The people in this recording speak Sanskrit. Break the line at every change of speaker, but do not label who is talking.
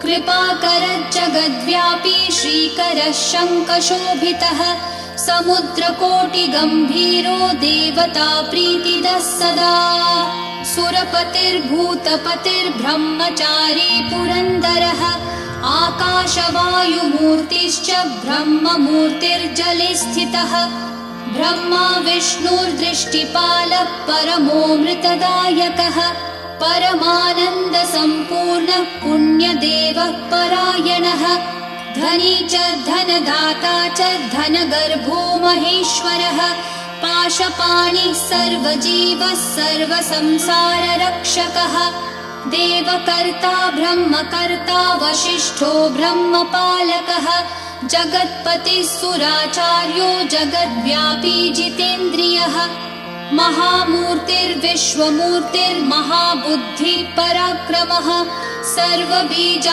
कृपाकरज्जगद्व्यापी श्रीकरः शङ्खशोभितः समुद्रकोटिगम्भीरो देवता प्रीतिदः सदा सुरपतिर्भूतपतिर्ब्रह्मचारी पुरन्दरः आकाशवायुमूर्तिश्च ब्रह्ममूर्तिर्जले स्थितः ब्रह्मा विष्णुर्दृष्टिपालः परमोऽमृतदायकः परमानन्दसम्पूर्णः पुण्यदेवः परायणः धनी च धनदाता च धनगर्भो महेश्वरः पाशपाणिः सर्वजीवः सर्वसंसाररक्षकः देवकर्ता ब्रह्मकर्ता वसिष्ठो ब्रह्मपालकः जगत्पतिः सुराचार्यो जगद्व्यापी जितेन्द्रियः महामूर्तिर्विश्वमूर्तिर्महाबुद्धिः पराक्रमः सर्वबीज